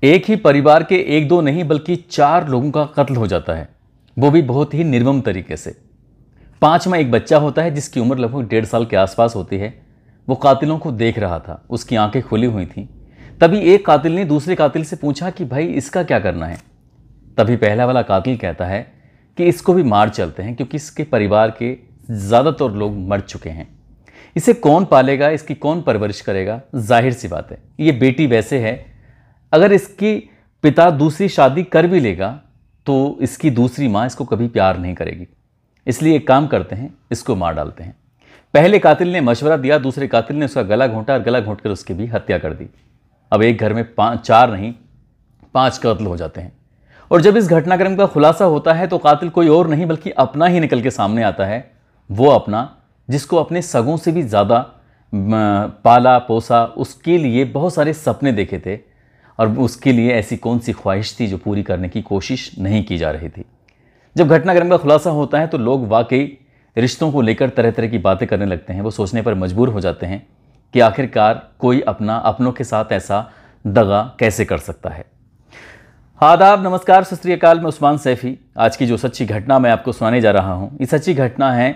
एक ही परिवार के एक दो नहीं बल्कि 4 लोगों का कत्ल हो जाता है, वो भी बहुत ही निर्मम तरीके से। 5 में एक बच्चा होता है जिसकी उम्र लगभग 1.5 साल के आसपास होती है। वो कातिलों को देख रहा था, उसकी आंखें खुली हुई थीं। तभी एक कातिल ने दूसरे कातिल से पूछा कि भाई इसका क्या करना है। तभी पहला वाला कातिल कहता है कि इसको भी मार चलते हैं, क्योंकि इसके परिवार के ज़्यादातर लोग मर चुके हैं। इसे कौन पालेगा, इसकी कौन परवरिश करेगा। जाहिर सी बात है, ये बेटी वैसे है, अगर इसकी पिता दूसरी शादी कर भी लेगा तो इसकी दूसरी माँ इसको कभी प्यार नहीं करेगी। इसलिए एक काम करते हैं, इसको मार डालते हैं। पहले कातिल ने मशवरा दिया, दूसरे कातिल ने उसका गला घोंटा और गला घोंट कर उसकी भी हत्या कर दी। अब एक घर में 4 नहीं 5 कत्ल हो जाते हैं। और जब इस घटनाक्रम का खुलासा होता है तो कातिल कोई और नहीं बल्कि अपना ही निकल के सामने आता है। वो अपना जिसको अपने सगों से भी ज़्यादा पाला पोसा, उसके लिए बहुत सारे सपने देखे थे और उसके लिए ऐसी कौन सी ख्वाहिश थी जो पूरी करने की कोशिश नहीं की जा रही थी। जब घटनाक्रम का खुलासा होता है तो लोग वाकई रिश्तों को लेकर तरह तरह की बातें करने लगते हैं। वो सोचने पर मजबूर हो जाते हैं कि आखिरकार कोई अपनों के साथ ऐसा दगा कैसे कर सकता है। आदाब, नमस्कार, सत श्री अकाल। मैं उस्मान सैफी। आज की जो सच्ची घटना मैं आपको सुनाने जा रहा हूँ, ये सच्ची घटना है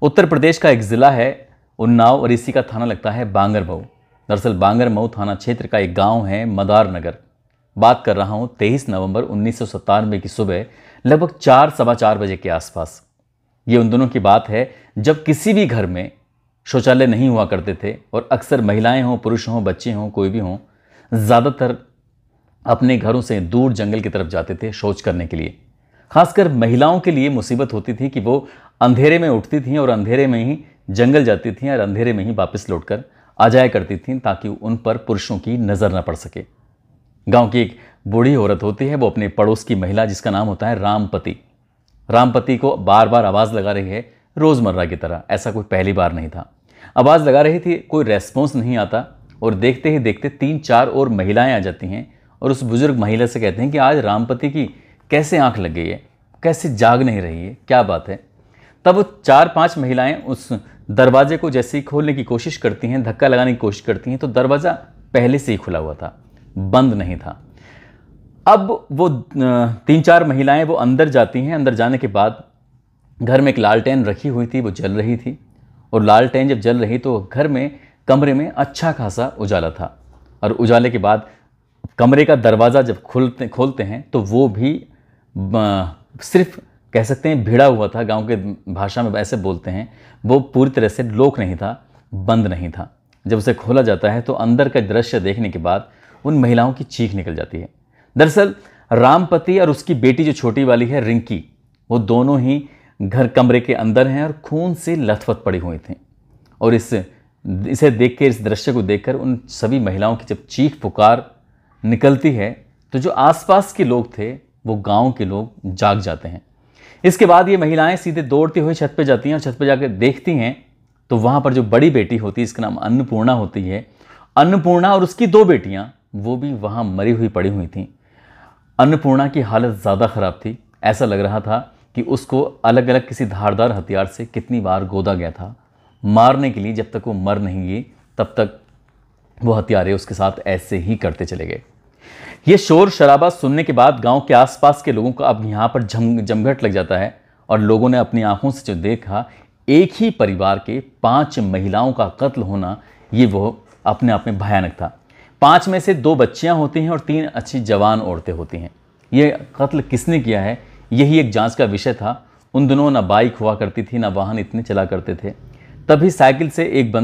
उत्तर प्रदेश का एक ज़िला है उन्नाव और इसी का थाना लगता है बांगरमऊ। दरअसल बांगरमऊ थाना क्षेत्र का एक गांव है मदार नगर। बात कर रहा हूँ 23 नवंबर 1997 की सुबह लगभग 4 सवा 4 बजे के आसपास। ये उन दिनों की बात है जब किसी भी घर में शौचालय नहीं हुआ करते थे और अक्सर महिलाएं हों, पुरुष हों, बच्चे हों, कोई भी हों, ज़्यादातर अपने घरों से दूर जंगल की तरफ जाते थे शौच करने के लिए। खासकर महिलाओं के लिए मुसीबत होती थी कि वो अंधेरे में उठती थीं और अंधेरे में ही जंगल जाती थीं और अंधेरे में ही वापस लौटकर आ जाया करती थीं ताकि उन पर पुरुषों की नज़र न पड़ सके। गांव की एक बूढ़ी औरत होती है, वो अपने पड़ोस की महिला जिसका नाम होता है रामपति को बार बार आवाज़ लगा रही है रोज़मर्रा की तरह। ऐसा कोई पहली बार नहीं था। आवाज़ लगा रही थी, कोई रेस्पॉन्स नहीं आता और देखते ही देखते 3-4 और महिलाएं आ जाती हैं और उस बुजुर्ग महिला से कहते हैं कि आज रामपति की कैसे आंख लग गई है, कैसे जाग नहीं रही है, क्या बात है। तब वो 4-5 महिलाएं उस दरवाजे को जैसे ही खोलने की कोशिश करती हैं, धक्का लगाने की कोशिश करती हैं, तो दरवाज़ा पहले से ही खुला हुआ था, बंद नहीं था। अब वो 3-4 महिलाएं वो अंदर जाती हैं। अंदर जाने के बाद घर में एक लालटेन रखी हुई थी, वो जल रही थी और लालटेन जब जल रही तो घर में कमरे में अच्छा खासा उजाला था। और उजाले के बाद कमरे का दरवाज़ा जब खोलते हैं तो वो भी सिर्फ कह सकते हैं भिड़ा हुआ था। गांव के भाषा में ऐसे बोलते हैं, वो पूरी तरह से लॉक नहीं था, बंद नहीं था। जब उसे खोला जाता है तो अंदर का दृश्य देखने के बाद उन महिलाओं की चीख निकल जाती है। दरअसल रामपति और उसकी बेटी जो छोटी वाली है रिंकी, वो दोनों ही कमरे के अंदर हैं और खून से लथपथ पड़ी हुई थी। और इसे देखकर, इस दृश्य को देखकर उन सभी महिलाओं की जब चीख पुकार निकलती है तो जो आसपास के लोग थे वो गांव के लोग जाग जाते हैं। इसके बाद ये महिलाएं सीधे दौड़ती हुई छत पे जाती हैं और छत पे जाकर देखती हैं तो वहाँ पर जो बड़ी बेटी होती है, इसका नाम अन्नपूर्णा होती है, अन्नपूर्णा और उसकी 2 बेटियाँ वो भी वहाँ मरी हुई पड़ी हुई थीं। अन्नपूर्णा की हालत ज़्यादा ख़राब थी। ऐसा लग रहा था कि उसको अलग अलग किसी धारदार हथियार से कितनी बार गोदा गया था मारने के लिए। जब तक वो मर नहीं गई तब तक वो हत्यारे उसके साथ ऐसे ही करते चले गए। ये शोर शराबा सुनने के बाद गांव के आसपास के लोगों का अब यहाँ पर जमघट लग जाता है और लोगों ने अपनी आंखों से जो देखा, एक ही परिवार के 5 महिलाओं का कत्ल होना, ये वो अपने आप में भयानक था। 5 में से 2 बच्चियां होती हैं और 3 अच्छी जवान औरतें होती हैं। ये कत्ल किसने किया है, यही एक जांच का विषय था। उन दिनों ना बाइक हुआ करती थी, ना वाहन इतने चला करते थे। तभी साइकिल से एक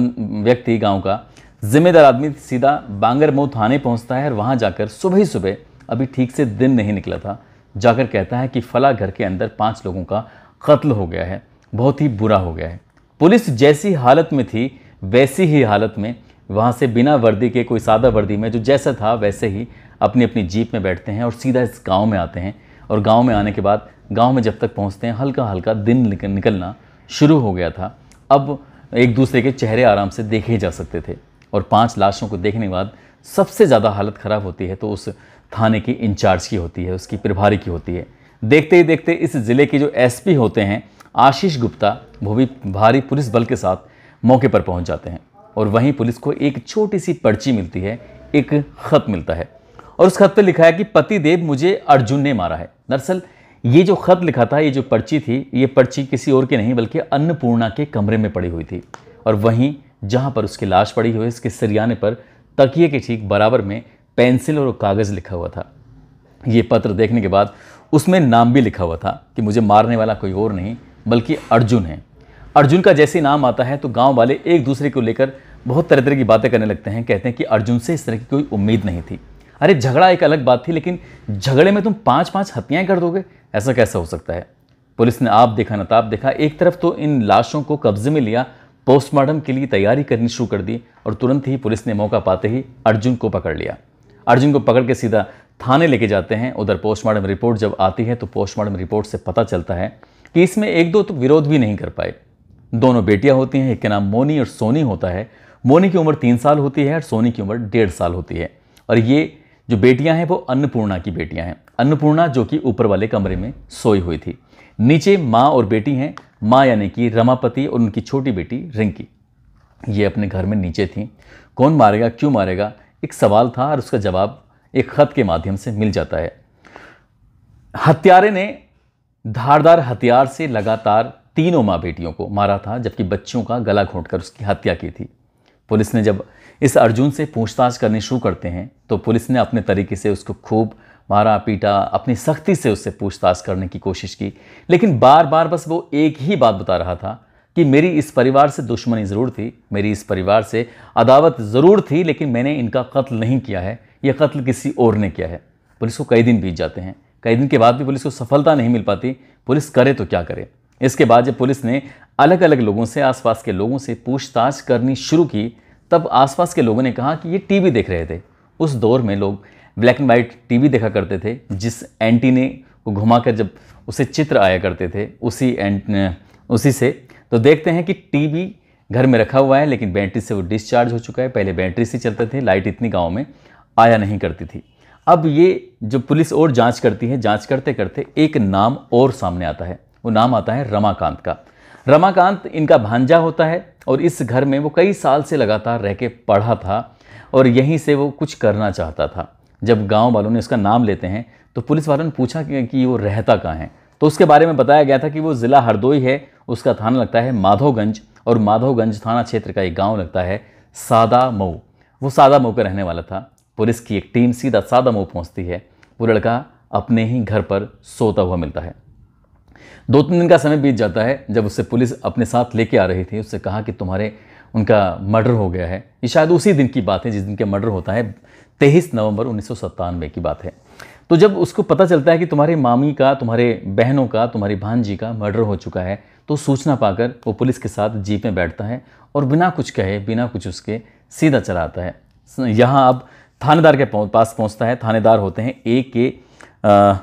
व्यक्ति, गाँव का जिम्मेदार आदमी, सीधा बांगरमऊ थाने पहुंचता है और वहां जाकर सुबह ही सुबह, अभी ठीक से दिन नहीं निकला था, जाकर कहता है कि फला घर के अंदर 5 लोगों का कत्ल हो गया है, बहुत ही बुरा हो गया है। पुलिस जैसी हालत में थी वैसी ही हालत में वहां से बिना वर्दी के, कोई सादा वर्दी में, जो जैसा था वैसे ही अपनी अपनी जीप में बैठते हैं और सीधा इस गाँव में आते हैं। और गाँव में आने के बाद गाँव में जब तक पहुँचते हैं हल्का हल्का दिन निकलना शुरू हो गया था। अब एक दूसरे के चेहरे आराम से देखे ही जा सकते थे। और 5 लाशों को देखने के बाद सबसे ज़्यादा हालत ख़राब होती है तो उस थाने की इंचार्ज की होती है, उसकी प्रभारी की होती है। देखते ही देखते इस ज़िले के जो एसपी होते हैं आशीष गुप्ता, वो भी भारी पुलिस बल के साथ मौके पर पहुंच जाते हैं। और वहीं पुलिस को एक छोटी सी पर्ची मिलती है, एक ख़त मिलता है और उस खत पे लिखा है कि पति देव मुझे अर्जुन ने मारा है। दरअसल ये जो खत लिखा था, ये जो पर्ची थी, ये पर्ची किसी और की नहीं बल्कि अन्नपूर्णा के कमरे में पड़ी हुई थी। और वहीं जहां पर उसकी लाश पड़ी हुई, इसके सरियाने पर तकिए के ठीक बराबर में पेंसिल और कागज़ लिखा हुआ था। ये पत्र देखने के बाद उसमें नाम भी लिखा हुआ था कि मुझे मारने वाला कोई और नहीं बल्कि अर्जुन है। अर्जुन का जैसे नाम आता है तो गांव वाले एक दूसरे को लेकर बहुत तरह तरह की बातें करने लगते हैं। कहते हैं कि अर्जुन से इस तरह की कोई उम्मीद नहीं थी। अरे झगड़ा एक अलग बात थी, लेकिन झगड़े में तुम 5-5 हत्याएं कर दोगे, ऐसा कैसा हो सकता है। पुलिस ने आप देखा नताब देखा। एक तरफ तो इन लाशों को कब्जे में लिया, पोस्टमार्टम के लिए तैयारी करनी शुरू कर दी और तुरंत ही पुलिस ने मौका पाते ही अर्जुन को पकड़ लिया। अर्जुन को पकड़ के सीधा थाने लेके जाते हैं। उधर पोस्टमार्टम रिपोर्ट जब आती है तो पोस्टमार्टम रिपोर्ट से पता चलता है कि इसमें एक दो तो विरोध भी नहीं कर पाए। दोनों बेटियां होती हैं, एक का नाम मोनी और सोनी होता है। मोनी की उम्र 3 साल होती है और सोनी की उम्र 1.5 साल होती है। और ये जो बेटियां हैं वो अन्नपूर्णा की बेटियां हैं। अन्नपूर्णा जो कि ऊपर वाले कमरे में सोई हुई थी। नीचे माँ और बेटी हैं। माँ यानी कि रमापति और उनकी छोटी बेटी रिंकी, ये अपने घर में नीचे थी। कौन मारेगा, क्यों मारेगा, एक सवाल था और उसका जवाब एक खत के माध्यम से मिल जाता है। हत्यारे ने धारदार हथियार से लगातार तीनों माँ बेटियों को मारा था, जबकि बच्चों का गला घोंटकर उसकी हत्या की थी। पुलिस ने जब इस अर्जुन से पूछताछ करनी शुरू करते हैं तो पुलिस ने अपने तरीके से उसको खूब मारा पीटा, अपनी सख्ती से उससे पूछताछ करने की कोशिश की, लेकिन बार बार बस वो एक ही बात बता रहा था कि मेरी इस परिवार से दुश्मनी ज़रूर थी, मेरी इस परिवार से अदावत ज़रूर थी, लेकिन मैंने इनका कत्ल नहीं किया है, यह कत्ल किसी और ने किया है। पुलिस को कई दिन बीत जाते हैं। कई दिन के बाद भी पुलिस को सफलता नहीं मिल पाती। पुलिस करे तो क्या करे। इसके बाद जब पुलिस ने अलग अलग लोगों से, आसपास के लोगों से पूछताछ करनी शुरू की, तब आसपास के लोगों ने कहा कि ये टीवी देख रहे थे। उस दौर में लोग ब्लैक एंड वाइट टीवी देखा करते थे, जिस एंटीने को घुमाकर जब उसे चित्र आया करते थे उसी से। तो देखते हैं कि टीवी घर में रखा हुआ है, लेकिन बैटरी से वो डिस्चार्ज हो चुका है। पहले बैटरी से चलते थे, लाइट इतनी गांव में आया नहीं करती थी। अब ये जो पुलिस और जांच करती है, जांच करते करते एक नाम और सामने आता है। वो नाम आता है रमाकांत का। रमाकांत इनका भांजा होता है और इस घर में वो कई साल से लगातार रह के पढ़ा था और यहीं से वो कुछ करना चाहता था। जब गांव वालों ने उसका नाम लेते हैं तो पुलिस वालों ने पूछा कि वो रहता कहाँ है, तो उसके बारे में बताया गया था कि वो ज़िला हरदोई है, उसका थाना लगता है माधोगंज और माधोगंज थाना क्षेत्र का एक गाँव लगता है सादा मऊ। वो सादा मऊ का रहने वाला था। पुलिस की एक टीम सीधा सादा मऊ पहुँचती है। वो लड़का अपने ही घर पर सोता हुआ मिलता है। 2-3 दिन का समय बीत जाता है। जब उससे पुलिस अपने साथ लेके आ रही थी, उससे कहा कि उनका मर्डर हो गया है। ये शायद उसी दिन की बात है जिस दिन का मर्डर होता है, 23 नवंबर 1997 की बात है। तो जब उसको पता चलता है कि तुम्हारी मामी का, तुम्हारे बहनों का, तुम्हारी भांजी का मर्डर हो चुका है, तो सूचना पाकर वो पुलिस के साथ जीप में बैठता है और बिना कुछ कहे, बिना कुछ उसके सीधा चला आता है। यहाँ अब थानेदार के पास पहुँचता है। थानेदार होते हैं A.K.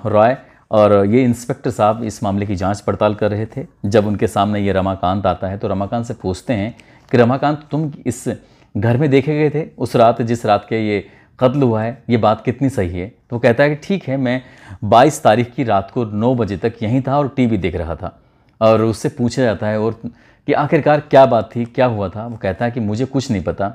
रॉय और ये इंस्पेक्टर साहब इस मामले की जांच पड़ताल कर रहे थे। जब उनके सामने ये रमाकांत आता है तो रमाकांत से पूछते हैं कि रमाकांत, तुम इस घर में देखे गए थे उस रात जिस रात के ये कत्ल हुआ है, ये बात कितनी सही है? तो वो कहता है कि ठीक है, मैं 22 तारीख की रात को 9 बजे तक यहीं था और टीवी देख रहा था। और उससे पूछा जाता है और कि आखिरकार क्या बात थी, क्या हुआ था? वो कहता है कि मुझे कुछ नहीं पता।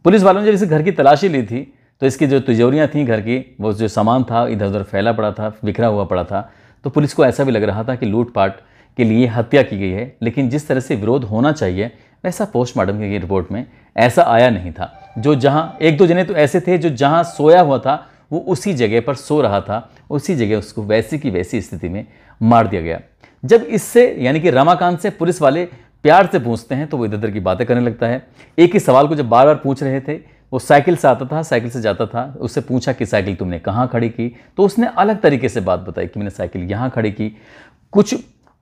पुलिस वालों ने जब इस घर की तलाशी ली थी तो इसकी जो तिजोरियाँ थीं घर की, वो जो सामान था इधर उधर फैला पड़ा था, बिखरा हुआ पड़ा था। तो पुलिस को ऐसा भी लग रहा था कि लूटपाट के लिए हत्या की गई है, लेकिन जिस तरह से विरोध होना चाहिए वैसा पोस्टमार्टम की रिपोर्ट में ऐसा आया नहीं था। जो जहाँ 1-2 जने तो ऐसे थे जो जहाँ सोया हुआ था वो उसी जगह पर सो रहा था, उसी जगह उसको वैसी की वैसी स्थिति में मार दिया गया। जब इससे यानी कि रमाकांत से पुलिस वाले प्यार से पूछते हैं तो वो इधर उधर की बातें करने लगता है। एक ही सवाल को जब बार बार पूछ रहे थे, वो साइकिल से आता था, साइकिल से जाता था, उससे पूछा कि साइकिल तुमने कहाँ खड़ी की, तो उसने अलग तरीके से बात बताई कि मैंने साइकिल यहाँ खड़ी की। कुछ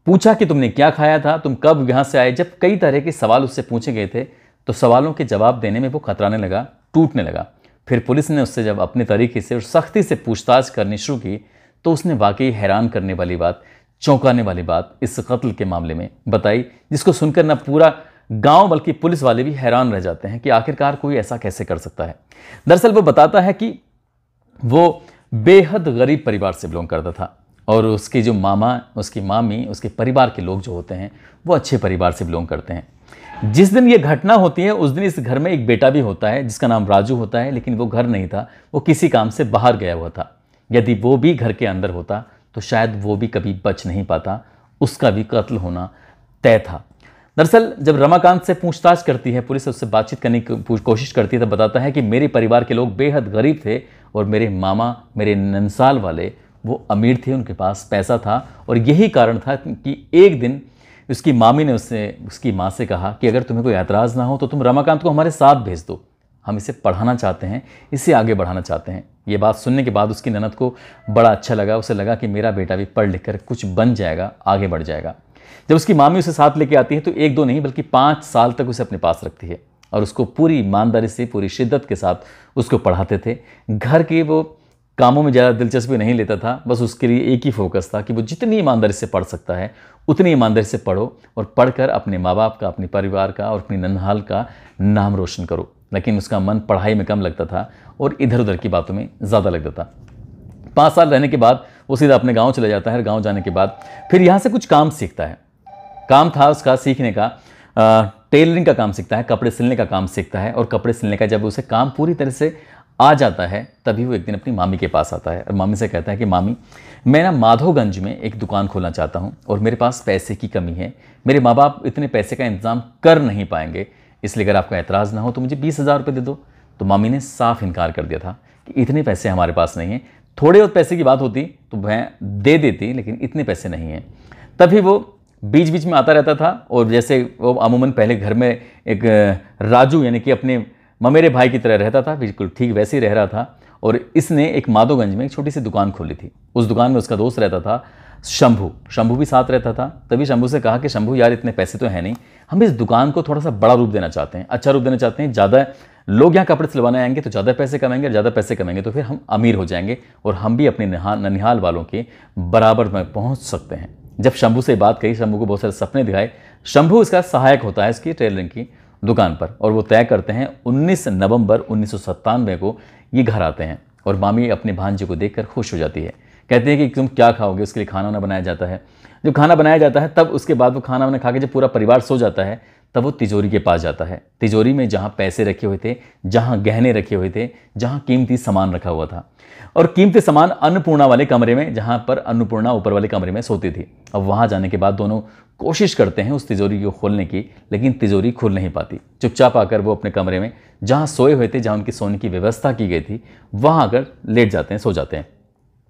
पूछा कि तुमने क्या खाया था, तुम कब यहाँ से आए। जब कई तरह के सवाल उससे पूछे गए थे तो सवालों के जवाब देने में वो खतराने लगा, टूटने लगा। फिर पुलिस ने उससे जब अपने तरीके से और सख्ती से पूछताछ करनी शुरू की तो उसने वाकई हैरान करने वाली बात, चौंकाने वाली बात इस कत्ल के मामले में बताई, जिसको सुनकर न पूरा गांव बल्कि पुलिस वाले भी हैरान रह जाते हैं कि आखिरकार कोई ऐसा कैसे कर सकता है। दरअसल वो बताता है कि वो बेहद गरीब परिवार से बिलोंग करता था और उसके जो मामा, उसकी मामी, उसके परिवार के लोग जो होते हैं वो अच्छे परिवार से बिलोंग करते हैं। जिस दिन ये घटना होती है उस दिन इस घर में एक बेटा भी होता है जिसका नाम राजू होता है, लेकिन वो घर नहीं था, वो किसी काम से बाहर गया हुआ था। यदि वो भी घर के अंदर होता तो शायद वो भी कभी बच नहीं पाता, उसका भी कत्ल होना तय था। दरअसल जब रमाकांत से पूछताछ करती है पुलिस, उससे बातचीत करने की कोशिश करती है, तब बताता है कि मेरे परिवार के लोग बेहद गरीब थे और मेरे मामा, मेरे नंसाल वाले, वो अमीर थे, उनके पास पैसा था। और यही कारण था कि एक दिन उसकी मामी ने उसकी माँ से कहा कि अगर तुम्हें कोई ऐतराज़ ना हो तो तुम रमाकांत को हमारे साथ भेज दो, हम इसे पढ़ाना चाहते हैं, इसे आगे बढ़ाना चाहते हैं। ये बात सुनने के बाद उसकी ननद को बड़ा अच्छा लगा, उसे लगा कि मेरा बेटा भी पढ़ लिख कर कुछ बन जाएगा, आगे बढ़ जाएगा। जब उसकी मामी उसे साथ लेके आती है तो 1-2 नहीं बल्कि 5 साल तक उसे अपने पास रखती है और उसको पूरी ईमानदारी से, पूरी शिद्दत के साथ उसको पढ़ाते थे। घर के वो कामों में ज़्यादा दिलचस्पी नहीं लेता था, बस उसके लिए एक ही फोकस था कि वो जितनी ईमानदारी से पढ़ सकता है उतनी ईमानदारी से पढ़ो और पढ़कर अपने माँ बाप का, अपने परिवार का और अपनी नन्हाल का नाम रोशन करो। लेकिन उसका मन पढ़ाई में कम लगता था और इधर उधर की बातों में ज़्यादा लगता था। 5 साल रहने के बाद वो सीधा अपने गाँव चला जाता है। गाँव जाने के बाद फिर यहाँ से कुछ काम सीखता है। काम था उसका सीखने का, टेलरिंग का काम सीखता है, कपड़े सिलने का काम सीखता है। और कपड़े सिलने का जब उसे काम पूरी तरह से आ जाता है तभी वो एक दिन अपनी मामी के पास आता है और मामी से कहता है कि मामी, मैं ना माधोगंज में एक दुकान खोलना चाहता हूँ और मेरे पास पैसे की कमी है, मेरे माँ बाप इतने पैसे का इंतज़ाम कर नहीं पाएंगे, इसलिए अगर आपको ऐतराज़ ना हो तो मुझे 20,000 रुपये दे दो। तो मामी ने साफ इनकार कर दिया था कि इतने पैसे हमारे पास नहीं हैं, थोड़े बहुत पैसे की बात होती तो मैं दे देती, लेकिन इतने पैसे नहीं हैं। तभी वो बीच बीच में आता रहता था और जैसे वो अमूमन पहले घर में एक राजू यानी कि अपने ममेरे भाई की तरह रहता था, बिल्कुल ठीक वैसे ही रह रहा था। और इसने एक माधोगंज में एक छोटी सी दुकान खोली थी। उस दुकान में उसका दोस्त रहता था शंभू, शंभू भी साथ रहता था। तभी शंभू से कहा कि शंभू यार, इतने पैसे तो हैं नहीं, हम इस दुकान को थोड़ा सा बड़ा रूप देना चाहते हैं, अच्छा रूप देना चाहते हैं, ज़्यादा लोग यहाँ कपड़े सिलवाने आएंगे तो ज़्यादा पैसे कमाएंगे, ज़्यादा पैसे कमाएंगे तो फिर हम अमीर हो जाएंगे और हम भी अपने ननिहाल वालों के बराबर में पहुँच सकते हैं। जब शंभू से बात कही, शंभू को बहुत सारे सपने दिखाए। शंभू इसका सहायक होता है इसकी टेलरिंग की दुकान पर और वो तय करते हैं 19 नवंबर 1997 को ये घर आते हैं। और मामी अपने भांजे को देखकर खुश हो जाती है, कहते हैं कि तुम क्या खाओगे। उसके लिए खाना वाना बनाया जाता है। जब खाना बनाया जाता है तब उसके बाद वो खाना वाना खा के जब पूरा परिवार सो जाता है तब वो तिजोरी के पास जाता है। तिजोरी में जहाँ पैसे रखे हुए थे, जहाँ गहने रखे हुए थे, जहाँ कीमती सामान रखा हुआ था, और कीमती सामान अन्नपूर्णा वाले कमरे में, जहाँ पर अन्नपूर्णा ऊपर वाले कमरे में सोती थी। अब वहाँ जाने के बाद दोनों कोशिश करते हैं उस तिजोरी को खोलने की, लेकिन तिजोरी खुल नहीं पाती। चुपचाप आकर वो अपने कमरे में जहाँ सोए हुए थे, जहाँ उनकी सोने की व्यवस्था की गई थी, वहाँ आकर लेट जाते हैं, सो जाते हैं।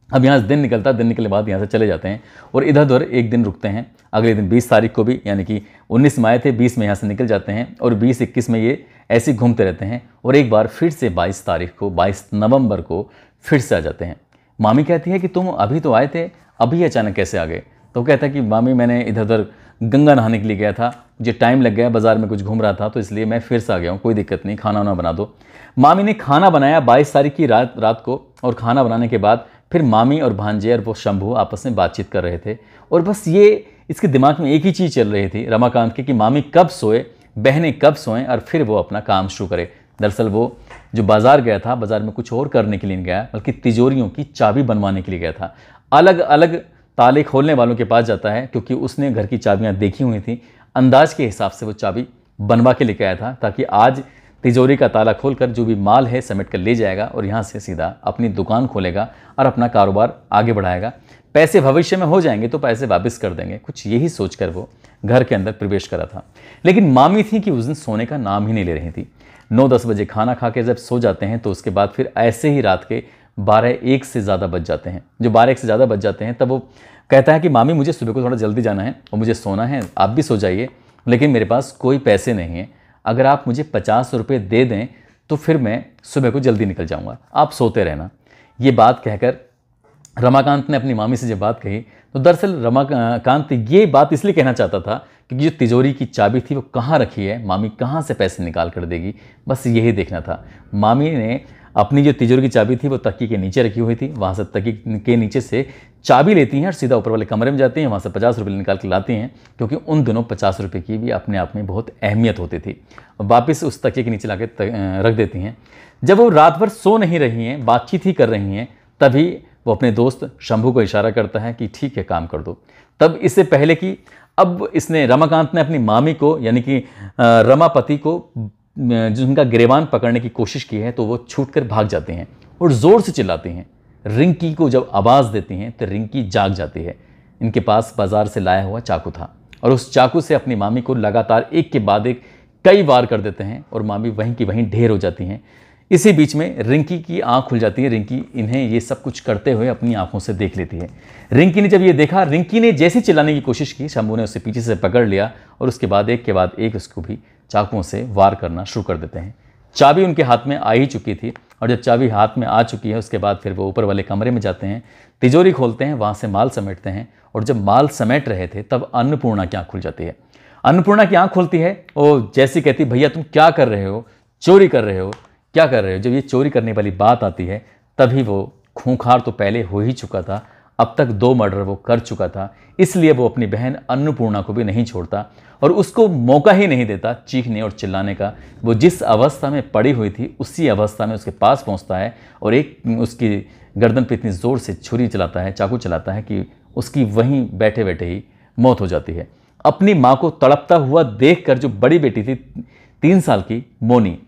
अब यहाँ से दिन निकलता है, दिन निकलने के बाद यहाँ से चले जाते हैं और इधर उधर एक दिन रुकते हैं। अगले दिन 20 तारीख को भी, यानी कि 19 में आए थे, 20 में यहाँ से निकल जाते हैं और 20-21 में ये ऐसे ही घूमते रहते हैं और एक बार फिर से 22 तारीख को, 22 नवंबर को फिर से आ जाते हैं। मामी कहती है कि तुम अभी तो आए थे, अभी अचानक कैसे आ गए? तो कहता है कि मामी, मैंने इधर उधर गंगा नहाने के लिए गया था, मुझे टाइम लग गया, बाजार में कुछ घूम रहा था, तो इसलिए मैं फिर से आ गया हूँ, कोई दिक्कत नहीं, खाना वाना बना दो। मामी ने खाना बनाया 22 तारीख की रात को और खाना बनाने के बाद फिर मामी और भांजे और वो शंभू आपस में बातचीत कर रहे थे और बस ये इसके दिमाग में एक ही चीज़ चल रही थी रमाकांत की कि मामी कब सोए, बहनें कब सोएं और फिर वो अपना काम शुरू करे। दरअसल वो जो बाज़ार गया था, बाज़ार में कुछ और करने के लिए नहीं गया, बल्कि तिजोरियों की चाबी बनवाने के लिए गया था। अलग अलग ताले खोलने वालों के पास जाता है क्योंकि उसने घर की चाबियाँ देखी हुई थी। अंदाज के हिसाब से वो चाबी बनवा के लेके आया था ताकि आज तिजोरी का ताला खोलकर जो भी माल है समेट कर ले जाएगा और यहाँ से सीधा अपनी दुकान खोलेगा और अपना कारोबार आगे बढ़ाएगा। पैसे भविष्य में हो जाएंगे तो पैसे वापस कर देंगे, कुछ यही सोचकर वो घर के अंदर प्रवेश करा था। लेकिन मामी थी कि उस दिन सोने का नाम ही नहीं ले रही थी। 9-10 बजे खाना खा के जब सो जाते हैं तो उसके बाद फिर ऐसे ही रात के 12-1 से ज़्यादा बज जाते हैं। जो 12-1 से ज़्यादा बज जाते हैं तब वो कहता है कि मामी, मुझे सुबह को थोड़ा जल्दी जाना है और मुझे सोना है, आप भी सो जाइए, लेकिन मेरे पास कोई पैसे नहीं हैं, अगर आप मुझे 50 रुपये दे दें तो फिर मैं सुबह को जल्दी निकल जाऊंगा, आप सोते रहना। ये बात कहकर रमाकांत ने अपनी मामी से जब बात कही तो दरअसल रमाकांत ये बात इसलिए कहना चाहता था क्योंकि जो तिजोरी की चाबी थी वो कहाँ रखी है, मामी कहाँ से पैसे निकाल कर देगी, बस यही देखना था। मामी ने अपनी जो तिजोरी की चाबी थी वो तकिए के नीचे रखी हुई थी, वहाँ से तकिए के नीचे से चाबी लेती हैं और सीधा ऊपर वाले कमरे में जाती हैं, वहाँ से 50 रुपये निकाल के लाती हैं क्योंकि उन दिनों 50 रुपये की भी अपने आप में बहुत अहमियत होती थी। और वापस उस तकिए के नीचे ला रख देती हैं। जब वो रात भर सो नहीं रही हैं, बातचीत ही कर रही हैं, तभी वो अपने दोस्त शंभू को इशारा करता है कि ठीक है, काम कर दो। तब इससे पहले कि अब इसने रमाकांत ने अपनी मामी को यानी कि रमापति को जिनका गिरेबान पकड़ने की कोशिश की है तो वो छूटकर भाग जाते हैं और ज़ोर से चिल्लाते हैं। रिंकी को जब आवाज़ देती हैं तो रिंकी जाग जाती है। इनके पास बाजार से लाया हुआ चाकू था और उस चाकू से अपनी मामी को लगातार एक के बाद एक कई वार कर देते हैं और मामी वहीं की वहीं ढेर हो जाती हैं। इसी बीच में रिंकी की आंख खुल जाती है। रिंकी इन्हें ये सब कुछ करते हुए अपनी आंखों से देख लेती है। रिंकी ने जब ये देखा, रिंकी ने जैसे चिल्लाने की कोशिश की, शंभू ने उसे पीछे से पकड़ लिया और उसके बाद एक के बाद एक उसको भी चाकुओं से वार करना शुरू कर देते हैं। चाबी उनके हाथ में आ ही चुकी थी और जब चाबी हाथ में आ चुकी है उसके बाद फिर वो ऊपर वाले कमरे में जाते हैं, तिजोरी खोलते हैं, वहाँ से माल समेटते हैं और जब माल समेट रहे थे तब अन्नपूर्णा की आँख खुल जाती है। अन्नपूर्णा की आँख खुलती है, वो जैसी कहती, भैया तुम क्या कर रहे हो, चोरी कर रहे हो, क्या कर रहे हो। जब ये चोरी करने वाली बात आती है तभी वो खूंखार तो पहले हो ही चुका था, अब तक 2 मर्डर वो कर चुका था, इसलिए वो अपनी बहन अन्नपूर्णा को भी नहीं छोड़ता और उसको मौका ही नहीं देता चीखने और चिल्लाने का। वो जिस अवस्था में पड़ी हुई थी उसी अवस्था में उसके पास पहुंचता है और एक उसकी गर्दन पे इतनी ज़ोर से छुरी चलाता है, चाकू चलाता है कि उसकी वहीं बैठे बैठे ही मौत हो जाती है। अपनी माँ को तड़पता हुआ देखकर जो बड़ी बेटी थी 3 साल की मोनी,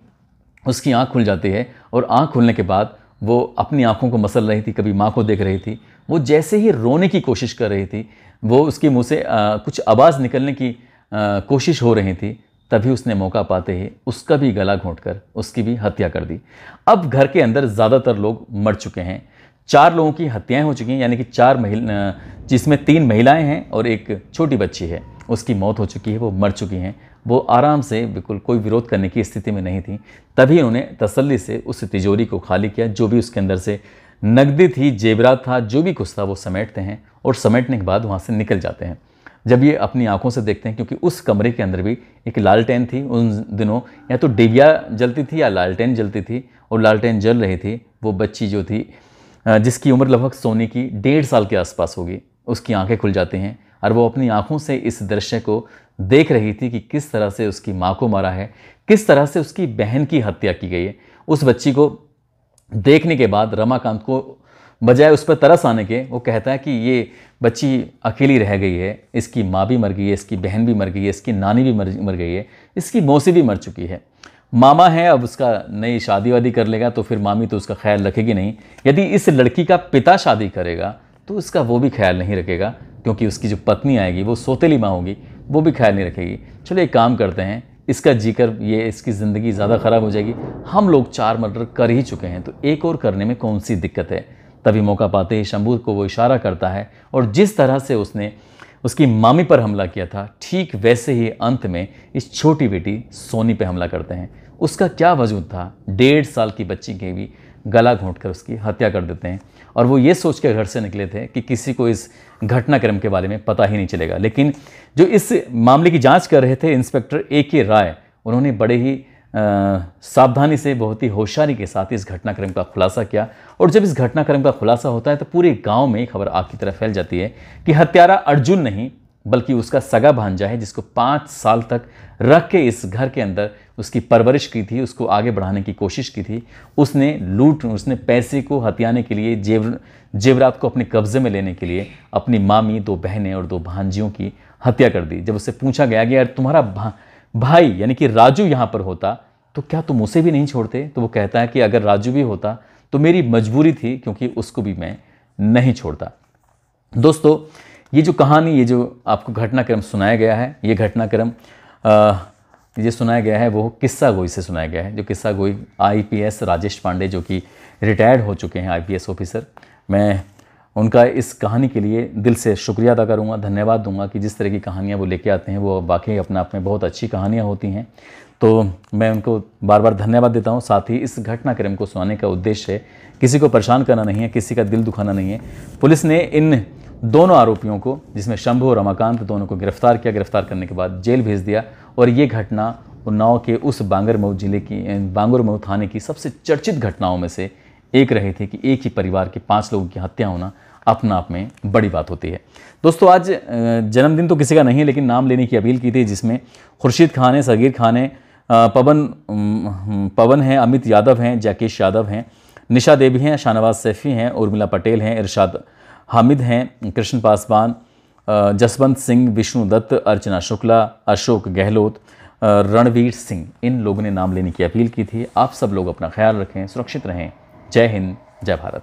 उसकी आँख खुल जाती है और आँख खुलने के बाद वो अपनी आँखों को मसल रही थी, कभी माँ को देख रही थी। वो जैसे ही रोने की कोशिश कर रही थी, वो उसके मुंह से कुछ आवाज़ निकलने की कोशिश हो रही थी, तभी उसने मौका पाते ही उसका भी गला घोंटकर उसकी भी हत्या कर दी। अब घर के अंदर ज़्यादातर लोग मर चुके हैं। 4 लोगों की हत्याएं हो चुकी हैं, यानी कि 4 महिला, जिसमें 3 महिलाएं हैं और एक छोटी बच्ची है, उसकी मौत हो चुकी है, वो मर चुकी हैं। वो आराम से बिल्कुल कोई विरोध करने की स्थिति में नहीं थी। तभी उन्होंने तसल्ली से उस तिजोरी को खाली किया, जो भी उसके अंदर से नकदी थी, जेवरात था, जो भी कुछ था वो समेटते हैं और समेटने के बाद वहाँ से निकल जाते हैं। जब ये अपनी आंखों से देखते हैं, क्योंकि उस कमरे के अंदर भी एक लालटेन थी, उन दिनों या तो डिबिया जलती थी या लालटेन जलती थी और लालटेन जल रही थी। वो बच्ची जो थी जिसकी उम्र लगभग सोनी की 1.5 साल के आसपास होगी, उसकी आंखें खुल जाती हैं और वो अपनी आंखों से इस दृश्य को देख रही थी कि किस तरह से उसकी माँ को मारा है, किस तरह से उसकी बहन की हत्या की गई है। उस बच्ची को देखने के बाद रमाकांत को बजाय उस पर तरस आने के, वो कहता है कि ये बच्ची अकेली रह गई है, इसकी माँ भी मर गई है, इसकी बहन भी मर गई है, इसकी नानी भी मर गई है, इसकी मौसी भी मर चुकी है। मामा है, अब उसका नई शादी वादी कर लेगा तो फिर मामी तो उसका ख्याल रखेगी नहीं। यदि इस लड़की का पिता शादी करेगा तो उसका वो भी ख्याल नहीं रखेगा, क्योंकि उसकी जो पत्नी आएगी वो सौतेली माँ होगी, वो भी ख्याल नहीं रखेगी। चलो एक काम करते हैं, इसका जीकर ये इसकी ज़िंदगी ज़्यादा ख़राब हो जाएगी। हम लोग 4 मर्डर कर ही चुके हैं तो एक और करने में कौन सी दिक्कत है। तभी मौका पाते ही शंभू को वो इशारा करता है और जिस तरह से उसने उसकी मामी पर हमला किया था, ठीक वैसे ही अंत में इस छोटी बेटी सोनी पे हमला करते हैं। उसका क्या वजूद था, 1.5 साल की बच्ची के भी गला घोंटकर उसकी हत्या कर देते हैं। और वो ये सोच के घर से निकले थे कि किसी को इस घटनाक्रम के बारे में पता ही नहीं चलेगा। लेकिन जो इस मामले की जांच कर रहे थे इंस्पेक्टर A.K. राय, उन्होंने बड़े ही सावधानी से, बहुत ही होशियारी के साथ इस घटनाक्रम का खुलासा किया। और जब इस घटनाक्रम का खुलासा होता है तो पूरे गांव में खबर आग की तरह फैल जाती है कि हत्यारा अर्जुन नहीं बल्कि उसका सगा भांजा है, जिसको 5 साल तक रख के इस घर के अंदर उसकी परवरिश की थी, उसको आगे बढ़ाने की कोशिश की थी। उसने पैसे को हथियाने के लिए, जेवरात को अपने कब्जे में लेने के लिए अपनी मामी, 2 बहनें और 2 भांजियों की हत्या कर दी। जब उससे पूछा गया कि यार तुम्हारा भाई यानी कि राजू यहाँ पर होता तो क्या तुम उसे भी नहीं छोड़ते, तो वो कहता है कि अगर राजू भी होता तो मेरी मजबूरी थी, क्योंकि उसको भी मैं नहीं छोड़ता। दोस्तों, ये जो कहानी, ये जो आपको घटनाक्रम सुनाया गया है, ये घटनाक्रम ये सुनाया गया है वो किस्सा गोई से सुनाया गया है। जो किस्सा गोई IPS राजेश पांडे, जो कि रिटायर्ड हो चुके हैं IPS ऑफिसर, मैं उनका इस कहानी के लिए दिल से शुक्रिया अदा करूँगा, धन्यवाद दूंगा कि जिस तरह की कहानियाँ वो लेके आते हैं वो वाकई अपने आप में बहुत अच्छी कहानियाँ होती हैं। तो मैं उनको बार बार धन्यवाद देता हूँ। साथ ही इस घटनाक्रम को सुनाने का उद्देश्य किसी को परेशान करना नहीं है, किसी का दिल दुखाना नहीं है। पुलिस ने इन दोनों आरोपियों को, जिसमें शंभू और रमाकांत, दोनों को गिरफ्तार किया। गिरफ्तार करने के बाद जेल भेज दिया और ये घटना उन्नाव के उस बांगरमऊ जिले की, बांगरमऊ थाने की सबसे चर्चित घटनाओं में से एक रही थी कि एक ही परिवार के 5 लोगों की हत्या होना अपना आप में बड़ी बात होती है। दोस्तों, आज जन्मदिन तो किसी का नहीं है, लेकिन नाम लेने की अपील की थी, जिसमें खुर्शीद खान है, सगीर खान है, पवन है, अमित यादव हैं, जैकेश यादव हैं, निशा देवी हैं, शाहनवाज सैफ़ी हैं, उर्मिला पटेल हैं, इरशाद हामिद हैं, कृष्ण पासवान, जसवंत सिंह, विष्णु दत्त, अर्चना शुक्ला, अशोक गहलोत, रणवीर सिंह, इन लोगों ने नाम लेने की अपील की थी। आप सब लोग अपना ख्याल रखें, सुरक्षित रहें। जय हिंद, जय भारत।